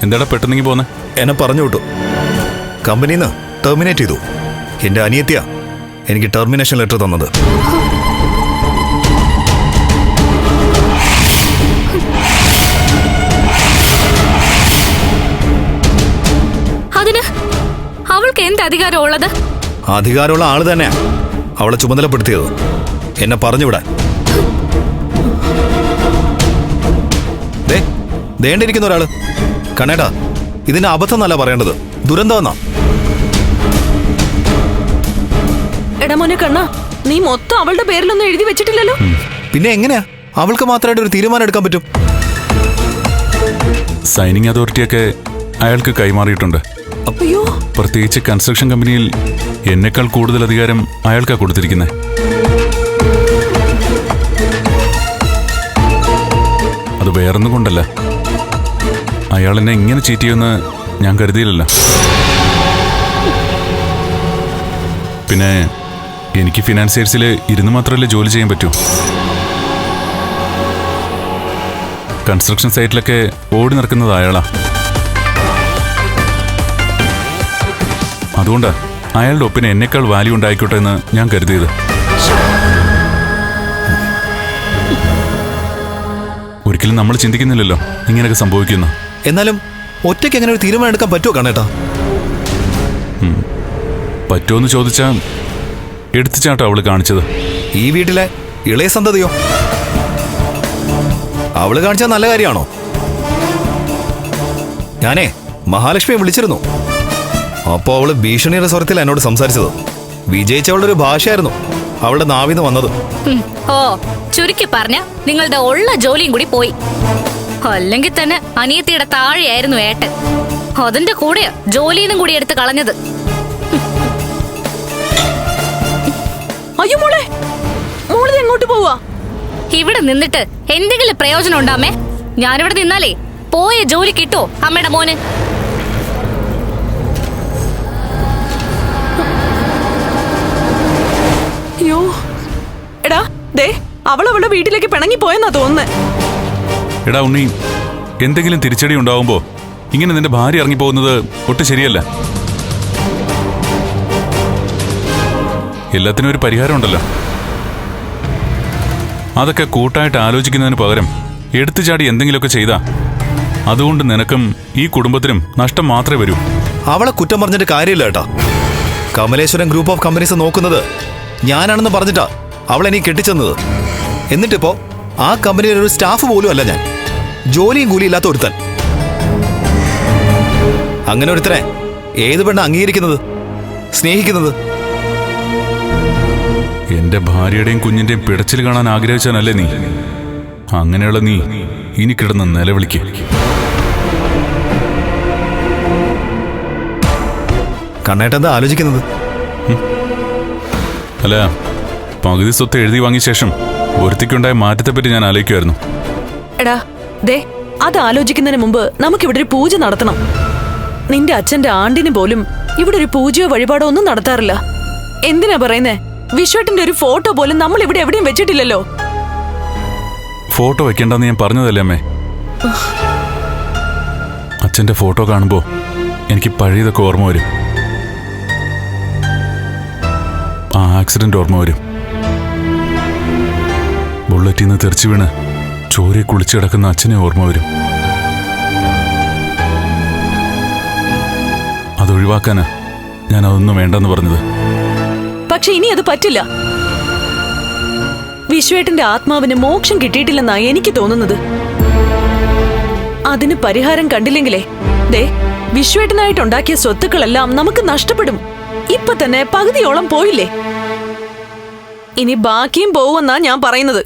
എന്താടാ പെട്ടെന്നെങ്കിൽ പോന്നെ? എന്നെ പറഞ്ഞു വിട്ടു. കമ്പനിന്ന് ടെർമിനേറ്റ് ചെയ്തു. എന്റെ അനിയത്തിയാ എനിക്ക് ടെർമിനേഷൻ ലെറ്റർ തന്നത്. അതിന് അവൾക്ക് എന്ത് അധികാരമുള്ളത്? അധികാരമുള്ള ആള് തന്നെയാ അവളെ ചുമതലപ്പെടുത്തിയത് എന്നെ പറഞ്ഞുവിടാൻ. ദേണ്ടിരിക്കുന്ന ഒരാള്. കണ്ണേട്ടാ, ഇതിന്റെ അബദ്ധം എന്നല്ല പറയേണ്ടത്, ദുരന്തമെന്നാ. എടാ മോനെ കണ്ണാ, നീ മൊത്തം അവളുടെ പേരിലൊന്നും എഴുതി വെച്ചിട്ടില്ലല്ലോ. പിന്നെ എങ്ങനെയാ അവൾക്ക് മാത്രമായിട്ട് ഒരു തീരുമാനം എടുക്കാൻ പറ്റും? സൈനിങ് അതോറിറ്റിയൊക്കെ അയാൾക്ക് കൈമാറിയിട്ടുണ്ട്. അയ്യോ, പ്രത്യേകിച്ച് കൺസ്ട്രക്ഷൻ കമ്പനിയിൽ എന്നെക്കാൾ കൂടുതൽ അധികാരം അയാൾക്കാ കൊടുത്തിരിക്കുന്നത്. അത് വേറൊന്നും കൊണ്ടല്ല, അയാൾ എന്നെ ഇങ്ങനെ ചീറ്റ് ചെയ്യുമെന്ന് ഞാൻ കരുതിയില്ലല്ലോ. പിന്നെ എനിക്ക് ഫിനാൻസിയേഴ്സിൽ ഇരുന്ന് മാത്രമല്ലേ ജോലി ചെയ്യാൻ പറ്റൂ. കൺസ്ട്രക്ഷൻ സൈറ്റിലൊക്കെ ഓടി നടക്കുന്നത് അയാളാ. അതുകൊണ്ടാ അയാളുടെ ഒപ്പിന് എന്നെക്കാൾ വാല്യൂ ഉണ്ടായിക്കോട്ടെ എന്ന് ഞാൻ കരുതിയത്. ഒരിക്കലും നമ്മൾ ചിന്തിക്കുന്നില്ലല്ലോ ഇങ്ങനെയൊക്കെ സംഭവിക്കുന്ന. എന്നാലും ഒറ്റയ്ക്ക് എങ്ങനെ ഒരു തീരുമാനം എടുക്കാൻ പറ്റുമോ കണ്ണേട്ടാ? പറ്റുമെന്ന് ചോദിച്ചാ എടുത്തുചാട്ടോ അവള് കാണിച്ചത്. ഈ വീട്ടിലെ ഇളയ സന്തതിയോ? അവള് കാണിച്ച നല്ല കാര്യമാണോ? ഞാനേ മഹാലക്ഷ്മിയെ വിളിച്ചിരുന്നു. അപ്പോ അവള് ഭീഷണിയുടെ സ്വരത്തിൽ എന്നോട് സംസാരിച്ചത്. വിജയിച്ചവളുടെ ഒരു ഭാഷയായിരുന്നു അവളുടെ നാവിന്ന് വന്നത്. ഓ, ചുരുക്കി പറഞ്ഞ നിങ്ങളുടെ ഉള്ള ജോലിയും കൂടി പോയി. അല്ലെങ്കിൽ തന്നെ അനിയത്തിയുടെ താഴെയായിരുന്നു ഏട്ടൻ. അതിന്റെ കൂടെ ജോലിയും കൂടി എടുത്ത് കളഞ്ഞത്. അയ്യോ മോളെ, മോളിത് എങ്ങോട്ട് പോവാ? ഇവിടെ നിന്നിട്ട് എന്തെങ്കിലും പ്രയോജനം ഉണ്ടാമേ? ഞാനിവിടെ നിന്നാലേ പോയ ജോലി കിട്ടോ അമ്മയുടെ മോന്? അയ്യോ എടാ, ദേ അവളവളുടെ വീട്ടിലേക്ക് പിണങ്ങി പോയെന്നാ തോന്നുന്നേ. എടാ ഉണ്ണി, എന്തെങ്കിലും തിരിച്ചടി ഉണ്ടാവുമ്പോ ഇങ്ങനെ നിന്റെ ഭാര്യ ഇറങ്ങിപ്പോകുന്നത് ഒട്ടും ശരിയല്ല. എല്ലാത്തിനും ഒരു പരിഹാരം ഉണ്ടല്ലോ. അതൊക്കെ കൂട്ടായിട്ട് ആലോചിക്കുന്നതിന് പകരം എടുത്തുചാടി എന്തെങ്കിലുമൊക്കെ ചെയ്താ അതുകൊണ്ട് നിനക്കും ഈ കുടുംബത്തിനും നഷ്ടം മാത്രമേ വരൂ. അവളെ കുറ്റം പറഞ്ഞിട്ട് കാര്യമില്ല കേട്ടാ. കമലേശ്വരം ഗ്രൂപ്പ് ഓഫ് കമ്പനീസ് നോക്കുന്നത് ഞാനാണെന്ന് പറഞ്ഞിട്ടാ അവളെനിക്ക് കെട്ടിച്ചെന്നത്. എന്നിട്ടിപ്പോ ആ കമ്പനിയിലെ ഒരു സ്റ്റാഫ് പോലും അല്ല ഞാൻ, ജോലിയും കൂലി ഇല്ലാത്ത ഒരുത്തൻ. അങ്ങനെ ഒരുത്തനെ ഏത് പെണ്ണ അംഗീകരിക്കുന്നത്, സ്നേഹിക്കുന്നത്? എന്റെ ഭാര്യയുടെയും കുഞ്ഞിന്റെയും പിടച്ചിൽ കാണാൻ ആഗ്രഹിച്ചാനല്ലേ നീ? അങ്ങനെയുള്ള നീ ഇനി കിടന്ന് നിലവിളിക്ക്. കണ്ണേട്ടെന്താ ആലോചിക്കുന്നത്? അല്ല, പകുതി സ്വത്ത് എഴുതി വാങ്ങിയ ശേഷം ഒരുത്തിക്കുണ്ടായ മാറ്റത്തെപ്പറ്റി ഞാൻ ആലോചിക്കുമായിരുന്നു. എടാ ദേ, അത് ആലോചിക്കുന്നതിന് മുമ്പ് നമുക്കിവിടെ ഒരു പൂജ നടത്തണം. നിന്റെ അച്ഛന്റെ ആണ്ടിന് പോലും ഇവിടെ ഒരു പൂജയോ വഴിപാടോ ഒന്നും നടത്താറില്ല. എന്തിനാ പറയുന്നേ? വിശ്വട്ടിന്റെ ഒരു ഫോട്ടോ പോലും നമ്മൾ ഇവിടെ എവിടെയും വെച്ചിട്ടില്ലല്ലോ. ഫോട്ടോ വെക്കേണ്ടെന്ന് ഞാൻ പറഞ്ഞതല്ലേ അമ്മേ. അച്ഛന്റെ ഫോട്ടോ കാണുമ്പോ എനിക്ക് പഴയതൊക്കെ ഓർമ്മ വരും. ആ ആക്സിഡന്റ് ഓർമ്മ വരും. ബുള്ളറ്റിൽ നിന്ന് തെറിച്ചു വീണ് ചോരയെ കുളിച്ചു കിടക്കുന്ന അച്ഛനെ ഓർമ്മ വരും. അതൊഴിവാക്കാനാ ഞാൻ അതൊന്നും വേണ്ടെന്ന് പറഞ്ഞത്. പക്ഷെ ഇനി അത് പറ്റില്ല. വിശ്വേട്ടന്റെ ആത്മാവിന് മോക്ഷം കിട്ടിയിട്ടില്ലെന്നാ എനിക്ക് തോന്നുന്നത്. അതിന് പരിഹാരം കണ്ടില്ലെങ്കിലേ ദേ, വിശ്വേട്ടനായിട്ടുണ്ടാക്കിയ സ്വത്തുക്കളെല്ലാം നമുക്ക് നഷ്ടപ്പെടും. ഇപ്പൊ തന്നെ പകുതിയോളം പോയില്ലേ? ഇനി ബാക്കിയും പോവുമെന്നാ ഞാൻ പറയുന്നത്.